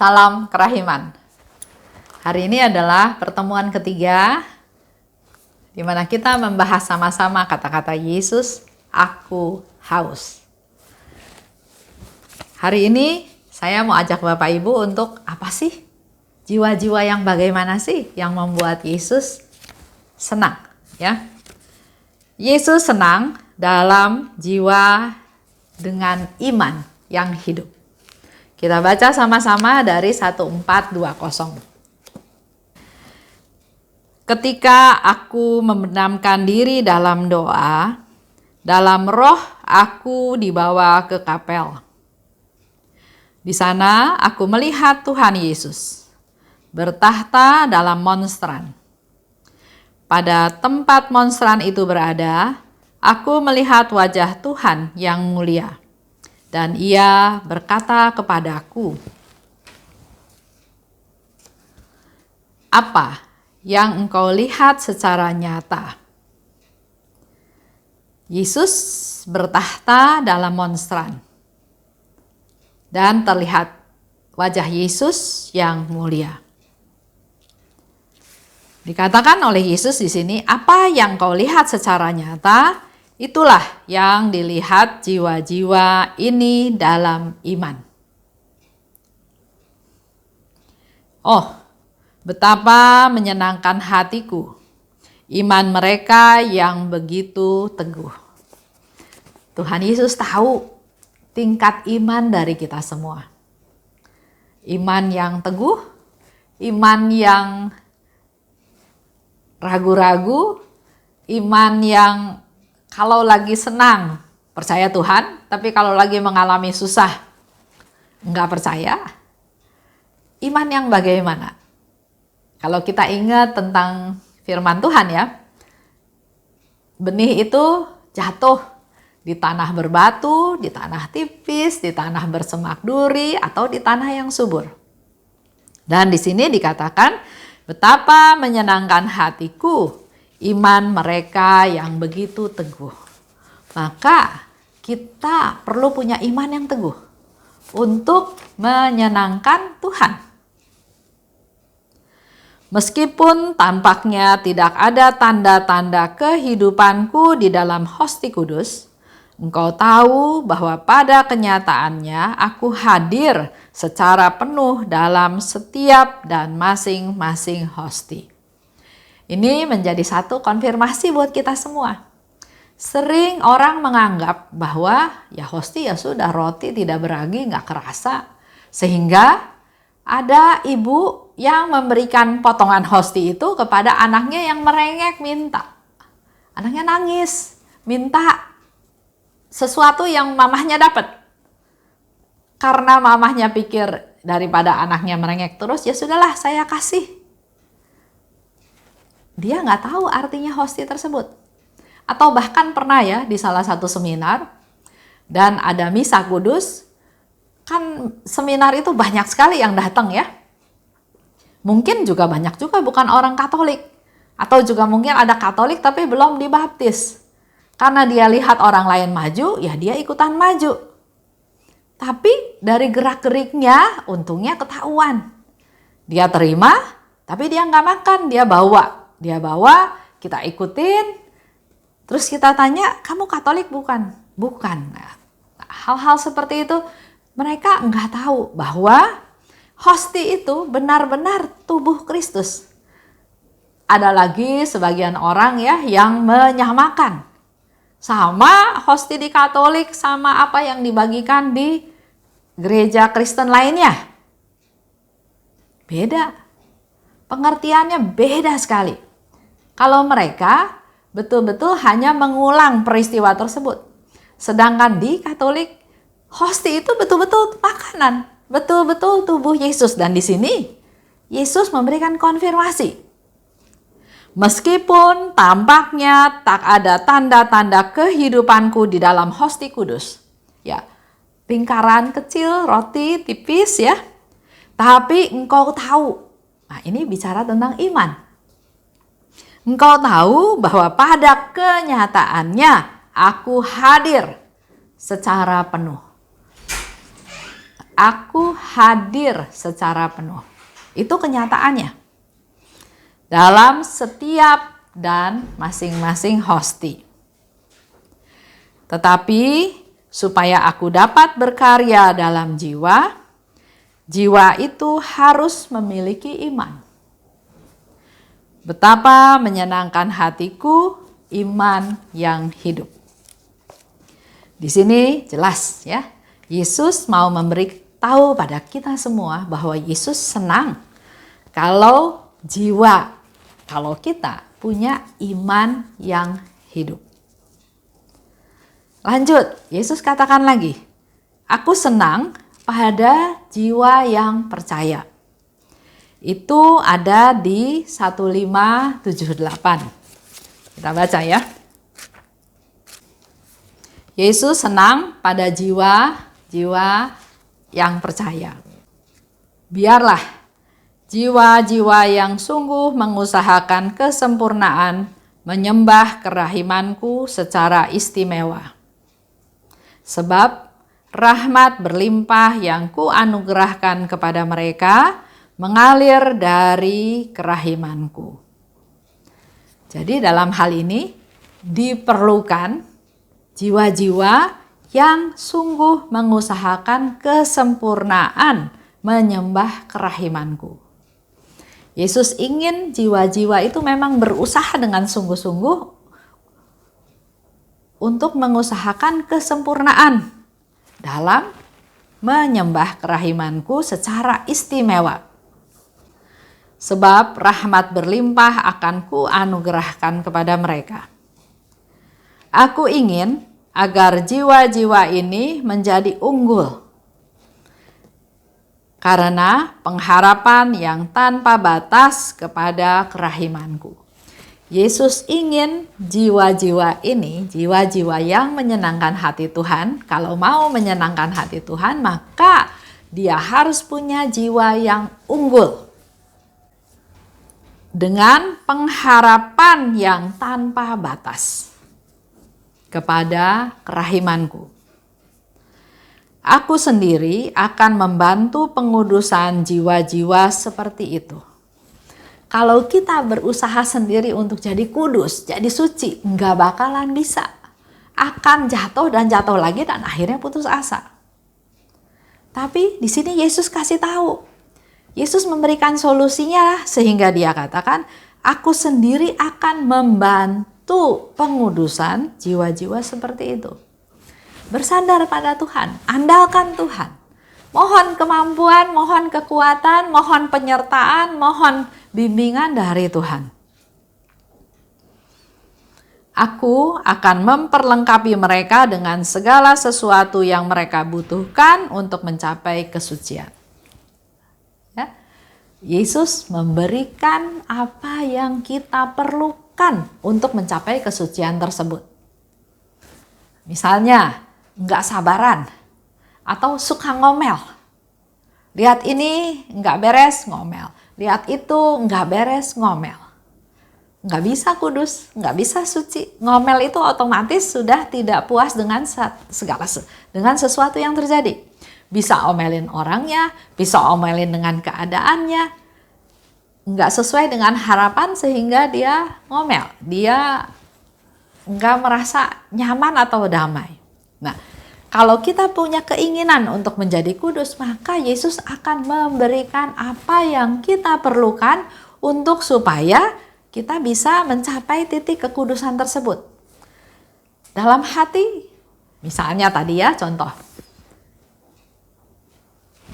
Salam kerahiman. Hari ini adalah pertemuan ketiga di mana kita membahas sama-sama kata-kata Yesus, aku haus. Hari ini saya mau ajak Bapak Ibu untuk apa sih? Jiwa-jiwa yang bagaimana sih yang membuat Yesus senang, ya? Yesus senang dalam jiwa dengan iman yang hidup. Kita baca sama-sama dari 1420. Ketika aku membenamkan diri dalam doa, dalam roh aku dibawa ke kapel. Di sana aku melihat Tuhan Yesus bertahta dalam monstran. Pada tempat monstran itu berada, aku melihat wajah Tuhan yang mulia. Dan ia berkata kepadaku, apa yang engkau lihat secara nyata? Yesus bertahta dalam monstran. Dan terlihat wajah Yesus yang mulia. Dikatakan oleh Yesus di sini, apa yang kau lihat secara nyata, itulah yang dilihat jiwa-jiwa ini dalam iman. Oh, betapa menyenangkan hatiku, iman mereka yang begitu teguh. Tuhan Yesus tahu tingkat iman dari kita semua. Iman yang teguh, iman yang ragu-ragu, iman yang kalau lagi senang percaya Tuhan, tapi kalau lagi mengalami susah enggak percaya. Iman yang bagaimana? Kalau kita ingat tentang firman Tuhan ya, benih itu jatuh di tanah berbatu, di tanah tipis, di tanah bersemak duri, atau di tanah yang subur. Dan di sini dikatakan, betapa menyenangkan hatiku iman mereka yang begitu teguh. Maka kita perlu punya iman yang teguh untuk menyenangkan Tuhan. Meskipun tampaknya tidak ada tanda-tanda kehidupanku di dalam Hosti Kudus, engkau tahu bahwa pada kenyataannya aku hadir secara penuh dalam setiap dan masing-masing hosti. Ini menjadi satu konfirmasi buat kita semua. Sering orang menganggap bahwa ya hosti ya sudah, roti tidak beragi, nggak kerasa. Sehingga ada ibu yang memberikan potongan hosti itu kepada anaknya yang merengek minta. Anaknya nangis, minta sesuatu yang mamahnya dapat. Karena mamahnya pikir daripada anaknya merengek terus, ya sudahlah saya kasih. Dia nggak tahu artinya hosti tersebut. Atau bahkan pernah ya di salah satu seminar dan ada misa kudus, kan seminar itu banyak sekali yang datang ya. Mungkin juga banyak juga bukan orang Katolik. Atau juga mungkin ada Katolik tapi belum dibaptis. Karena dia lihat orang lain maju, ya dia ikutan maju. Tapi dari gerak-geriknya untungnya ketahuan. Dia terima, tapi dia nggak makan, dia bawa. Dia bawa, kita ikutin, terus kita tanya, kamu Katolik bukan? Bukan. Nah, hal-hal seperti itu mereka nggak tahu bahwa hosti itu benar-benar tubuh Kristus. Ada lagi sebagian orang ya yang menyamakan sama hosti di Katolik sama apa yang dibagikan di gereja Kristen lainnya. Beda. Pengertiannya beda sekali. Kalau mereka betul-betul hanya mengulang peristiwa tersebut. Sedangkan di Katolik, hosti itu betul-betul makanan, betul-betul tubuh Yesus. Dan di sini, Yesus memberikan konfirmasi. Meskipun tampaknya tak ada tanda-tanda kehidupanku di dalam hosti kudus. Ya, lingkaran kecil, roti tipis ya. Tapi engkau tahu. Nah, ini bicara tentang iman. Engkau tahu bahwa pada kenyataannya aku hadir secara penuh. Aku hadir secara penuh. Itu kenyataannya. Dalam setiap dan masing-masing hosti. Tetapi supaya aku dapat berkarya dalam jiwa, jiwa itu harus memiliki iman. Betapa menyenangkan hatiku iman yang hidup. Di sini jelas ya, Yesus mau memberitahu pada kita semua bahwa Yesus senang kalau kita punya iman yang hidup. Lanjut, Yesus katakan lagi, aku senang pada jiwa yang percaya. Itu ada di 1578. Kita baca ya. Yesus senang pada jiwa-jiwa yang percaya. Biarlah jiwa-jiwa yang sungguh mengusahakan kesempurnaan menyembah kerahimanku secara istimewa. Sebab rahmat berlimpah yang kuanugerahkan kepada mereka mengalir dari kerahimanku. Jadi dalam hal ini diperlukan jiwa-jiwa yang sungguh mengusahakan kesempurnaan menyembah kerahimanku. Yesus ingin jiwa-jiwa itu memang berusaha dengan sungguh-sungguh untuk mengusahakan kesempurnaan dalam menyembah kerahimanku secara istimewa. Sebab rahmat berlimpah akan kuanugerahkan kepada mereka. Aku ingin agar jiwa-jiwa ini menjadi unggul. Karena pengharapan yang tanpa batas kepada kerahimanku. Yesus ingin jiwa-jiwa ini, jiwa-jiwa yang menyenangkan hati Tuhan. Kalau mau menyenangkan hati Tuhan, maka dia harus punya jiwa yang unggul. Dengan pengharapan yang tanpa batas kepada kerahimanku. Aku sendiri akan membantu pengudusan jiwa-jiwa seperti itu. Kalau kita berusaha sendiri untuk jadi kudus, jadi suci, nggak bakalan bisa. Akan jatuh dan jatuh lagi dan akhirnya putus asa. Tapi di sini Yesus kasih tahu. Yesus memberikan solusinya sehingga dia katakan, aku sendiri akan membantu pengudusan jiwa-jiwa seperti itu. Bersandar pada Tuhan, andalkan Tuhan. Mohon kemampuan, mohon kekuatan, mohon penyertaan, mohon bimbingan dari Tuhan. Aku akan memperlengkapi mereka dengan segala sesuatu yang mereka butuhkan untuk mencapai kesucian. Ya. Yesus memberikan apa yang kita perlukan untuk mencapai kesucian tersebut. Misalnya, nggak sabaran atau suka ngomel. Lihat ini nggak beres, ngomel. Lihat itu nggak beres, ngomel. Nggak bisa kudus, nggak bisa suci. Ngomel itu otomatis sudah tidak puas dengan dengan sesuatu yang terjadi. Bisa omelin orangnya, bisa omelin dengan keadaannya. Nggak sesuai dengan harapan sehingga dia ngomel. Dia nggak merasa nyaman atau damai. Nah, kalau kita punya keinginan untuk menjadi kudus, maka Yesus akan memberikan apa yang kita perlukan untuk supaya kita bisa mencapai titik kekudusan tersebut. Dalam hati, misalnya tadi ya contoh,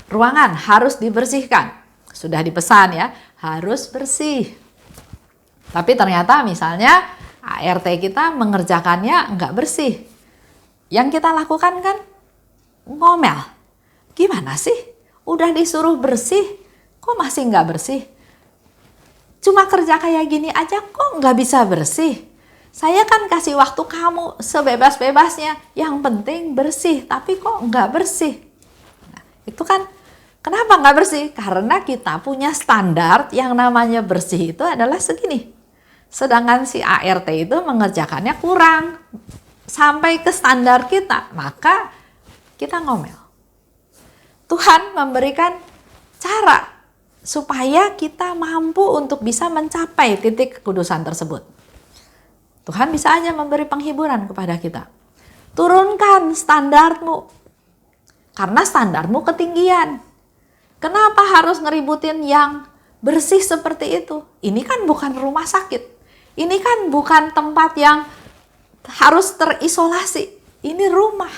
ruangan harus dibersihkan. Sudah dipesan ya, harus bersih. Tapi ternyata misalnya ART kita mengerjakannya nggak bersih. Yang kita lakukan kan ngomel. Gimana sih? Udah disuruh bersih, kok masih nggak bersih? Cuma kerja kayak gini aja kok nggak bisa bersih? Saya kan kasih waktu kamu sebebas-bebasnya, yang penting bersih, tapi kok nggak bersih? Nah, itu kan kenapa nggak bersih? Karena kita punya standar yang namanya bersih itu adalah segini. Sedangkan si ART itu mengerjakannya kurang. Sampai ke standar kita, maka kita ngomel. Tuhan memberikan cara supaya kita mampu untuk bisa mencapai titik kekudusan tersebut. Tuhan bisa aja memberi penghiburan kepada kita. Turunkan standarmu, karena standarmu ketinggian. Kenapa harus ngeributin yang bersih seperti itu? Ini kan bukan rumah sakit. Ini kan bukan tempat yang harus terisolasi. Ini rumah.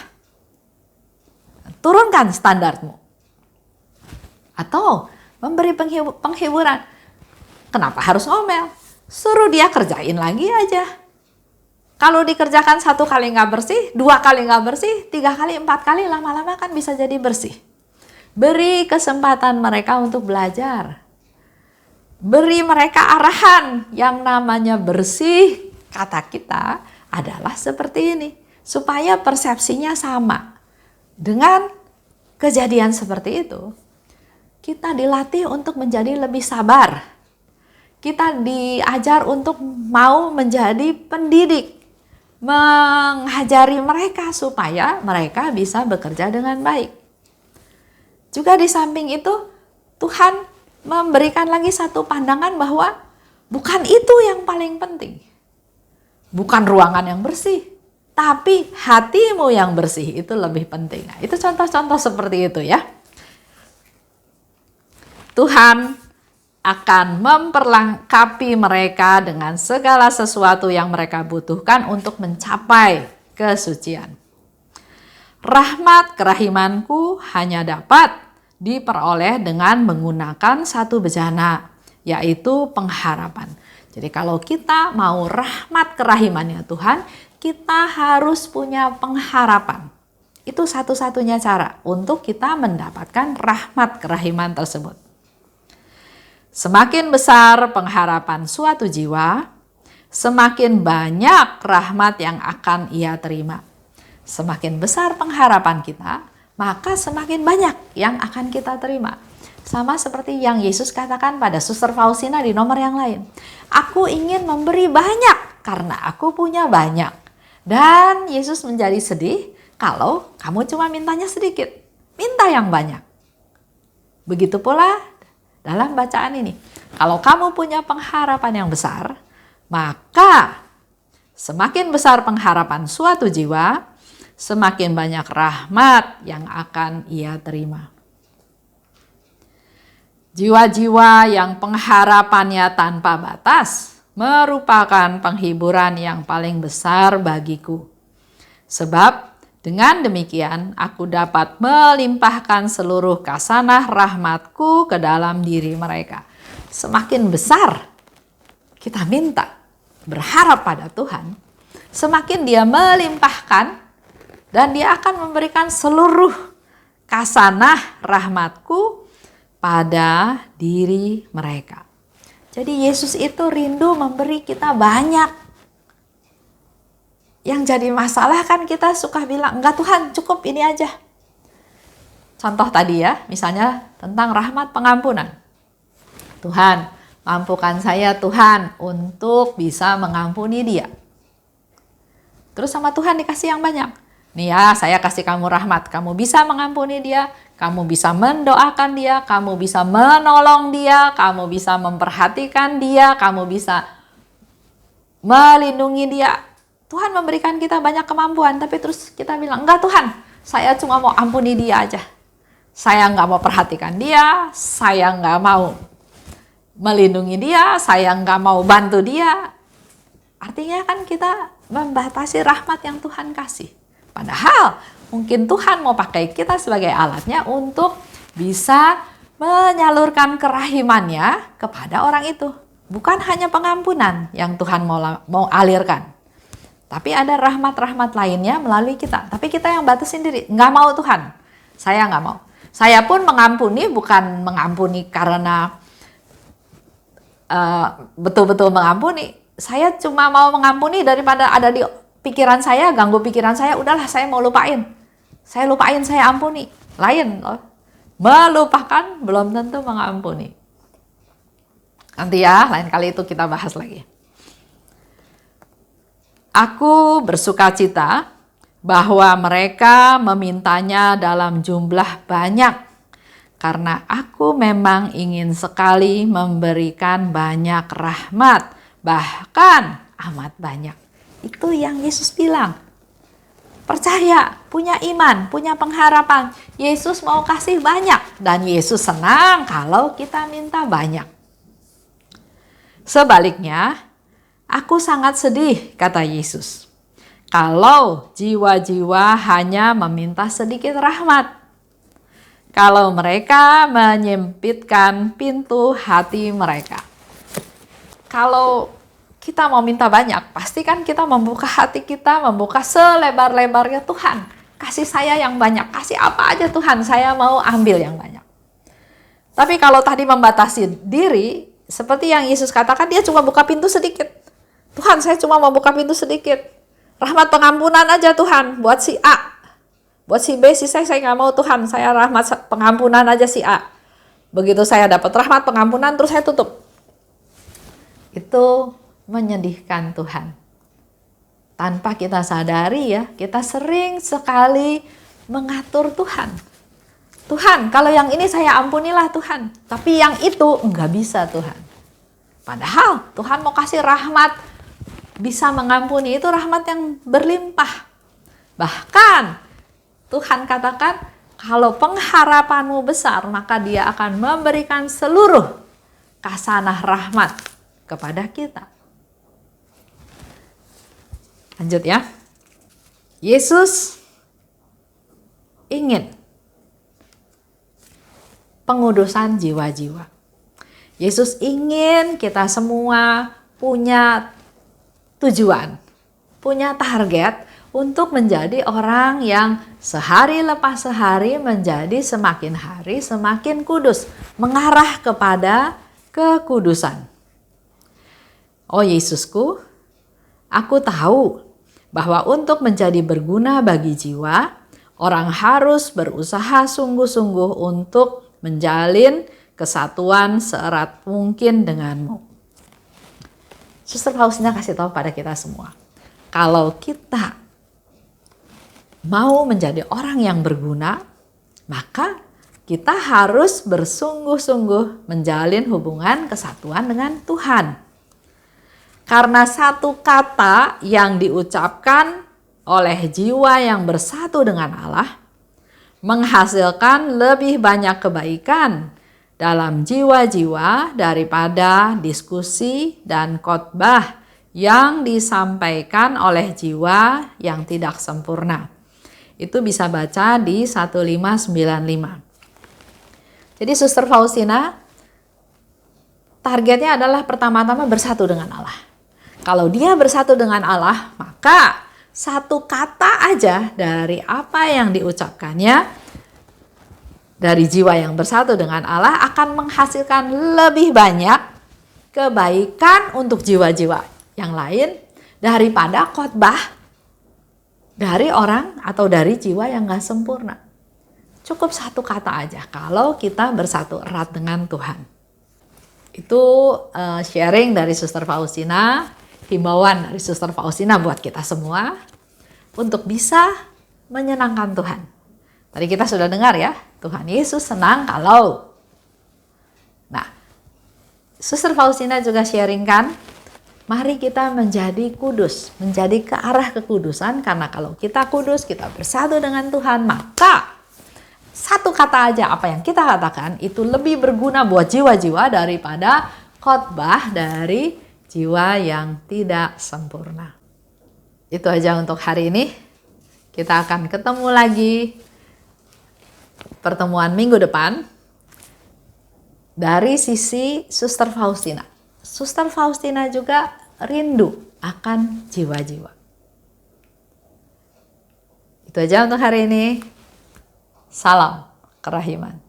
Turunkan standarmu. Atau memberi penghiburan. Kenapa harus ngomel? Suruh dia kerjain lagi aja. Kalau dikerjakan 1 kali nggak bersih, 2 kali nggak bersih, 3 kali, 4 kali, lama-lama kan bisa jadi bersih. Beri kesempatan mereka untuk belajar. Beri mereka arahan. Yang namanya bersih, kata kita, adalah seperti ini. Supaya persepsinya sama. Dengan kejadian seperti itu, kita dilatih untuk menjadi lebih sabar. Kita diajar untuk mau menjadi pendidik. Mengajari mereka supaya mereka bisa bekerja dengan baik. Juga di samping itu, Tuhan memberikan lagi satu pandangan bahwa bukan itu yang paling penting. Bukan ruangan yang bersih, tapi hatimu yang bersih itu lebih penting. Nah, itu contoh-contoh seperti itu ya. Tuhan akan memperlengkapi mereka dengan segala sesuatu yang mereka butuhkan untuk mencapai kesucian. Rahmat kerahimanku hanya dapat diperoleh dengan menggunakan satu bejana, yaitu pengharapan. Jadi kalau kita mau rahmat kerahimannya Tuhan, kita harus punya pengharapan. Itu satu-satunya cara untuk kita mendapatkan rahmat kerahiman tersebut. Semakin besar pengharapan suatu jiwa, semakin banyak rahmat yang akan ia terima. Semakin besar pengharapan kita, maka semakin banyak yang akan kita terima. Sama seperti yang Yesus katakan pada Suster Faustina di nomor yang lain. Aku ingin memberi banyak karena aku punya banyak. Dan Yesus menjadi sedih kalau kamu cuma mintanya sedikit. Minta yang banyak. Begitu pula dalam bacaan ini. Kalau kamu punya pengharapan yang besar, maka semakin besar pengharapan suatu jiwa, semakin banyak rahmat yang akan ia terima. Jiwa-jiwa yang pengharapannya tanpa batas merupakan penghiburan yang paling besar bagiku. Sebab dengan demikian aku dapat melimpahkan seluruh kasanah rahmatku ke dalam diri mereka. Semakin besar kita minta, berharap pada Tuhan, semakin dia melimpahkan dan dia akan memberikan seluruh kasanah rahmatku pada diri mereka. Jadi Yesus itu rindu memberi kita banyak. Yang jadi masalah kan kita suka bilang, enggak Tuhan cukup ini aja. Contoh tadi ya, misalnya tentang rahmat pengampunan. Tuhan, mampukan saya Tuhan untuk bisa mengampuni dia. Terus sama Tuhan dikasih yang banyak. Nih ya, saya kasih kamu rahmat, kamu bisa mengampuni dia, kamu bisa mendoakan dia, kamu bisa menolong dia, kamu bisa memperhatikan dia, kamu bisa melindungi dia. Tuhan memberikan kita banyak kemampuan, tapi terus kita bilang, enggak Tuhan, saya cuma mau ampuni dia aja. Saya nggak mau perhatikan dia, saya nggak mau melindungi dia, saya nggak mau bantu dia. Artinya kan kita membatasi rahmat yang Tuhan kasih. Padahal mungkin Tuhan mau pakai kita sebagai alatnya untuk bisa menyalurkan kerahimannya kepada orang itu. Bukan hanya pengampunan yang Tuhan mau alirkan. Tapi ada rahmat-rahmat lainnya melalui kita. Tapi kita yang batasin diri. Nggak mau Tuhan. Saya nggak mau. Saya pun mengampuni bukan mengampuni karena betul-betul mengampuni. Saya cuma mau mengampuni daripada ada di pikiran saya, ganggu pikiran saya. Udahlah saya mau lupain. Saya lupain, saya ampuni. Lain loh. Melupakan belum tentu mengampuni. Nanti ya, lain kali itu kita bahas lagi. Aku bersuka cita bahwa mereka memintanya dalam jumlah banyak karena aku memang ingin sekali memberikan banyak rahmat, bahkan amat banyak. Itu yang Yesus bilang. Percaya, punya iman, punya pengharapan. Yesus mau kasih banyak dan Yesus senang kalau kita minta banyak. Sebaliknya, aku sangat sedih, kata Yesus, kalau jiwa-jiwa hanya meminta sedikit rahmat. Kalau mereka menyempitkan pintu hati mereka. Kalau kita mau minta banyak, pasti kan kita membuka hati kita, membuka selebar-lebarnya. Tuhan, kasih saya yang banyak, kasih apa aja Tuhan, saya mau ambil yang banyak. Tapi kalau tadi membatasi diri, seperti yang Yesus katakan, dia cuma buka pintu sedikit. Tuhan, saya cuma mau buka pintu sedikit. Rahmat pengampunan aja Tuhan, buat si A. Buat si B, si C, saya nggak mau Tuhan, saya rahmat pengampunan aja si A. Begitu saya dapat rahmat pengampunan, terus saya tutup. Itu menyedihkan Tuhan. Tanpa kita sadari ya, kita sering sekali mengatur Tuhan. Tuhan, kalau yang ini saya ampunilah Tuhan. Tapi yang itu enggak bisa Tuhan. Padahal Tuhan mau kasih rahmat, bisa mengampuni, itu rahmat yang berlimpah. Bahkan Tuhan katakan, kalau pengharapanmu besar, maka dia akan memberikan seluruh kasanah rahmat kepada kita. Lanjut ya. Yesus ingin pengudusan jiwa-jiwa. Yesus ingin kita semua punya tujuan, punya target untuk menjadi orang yang sehari lepas sehari menjadi semakin hari semakin kudus, mengarah kepada kekudusan. Oh Yesusku, aku tahu bahwa untuk menjadi berguna bagi jiwa, orang harus berusaha sungguh-sungguh untuk menjalin kesatuan seerat mungkin denganmu. Suster Faustina kasih tahu pada kita semua, kalau kita mau menjadi orang yang berguna, maka kita harus bersungguh-sungguh menjalin hubungan kesatuan dengan Tuhan. Karena satu kata yang diucapkan oleh jiwa yang bersatu dengan Allah menghasilkan lebih banyak kebaikan dalam jiwa-jiwa daripada diskusi dan khotbah yang disampaikan oleh jiwa yang tidak sempurna. Itu bisa baca di 1595. Jadi Suster Faustina, targetnya adalah pertama-tama bersatu dengan Allah. Kalau dia bersatu dengan Allah, maka satu kata aja dari apa yang diucapkannya dari jiwa yang bersatu dengan Allah akan menghasilkan lebih banyak kebaikan untuk jiwa-jiwa yang lain daripada khotbah dari orang atau dari jiwa yang gak sempurna. Cukup satu kata aja kalau kita bersatu erat dengan Tuhan. Itu sharing dari Suster Faustina, himbauan dari Suster Faustina buat kita semua untuk bisa menyenangkan Tuhan. Tadi kita sudah dengar ya, Tuhan Yesus senang kalau. Nah, Suster Faustina juga sharingkan, mari kita menjadi kudus, menjadi ke arah kekudusan, karena kalau kita kudus, kita bersatu dengan Tuhan, maka satu kata aja apa yang kita katakan itu lebih berguna buat jiwa-jiwa daripada khotbah dari jiwa yang tidak sempurna. Itu aja untuk hari ini. Kita akan ketemu lagi pertemuan minggu depan dari sisi Suster Faustina. Suster Faustina juga rindu akan jiwa-jiwa. Itu aja untuk hari ini. Salam kerahiman.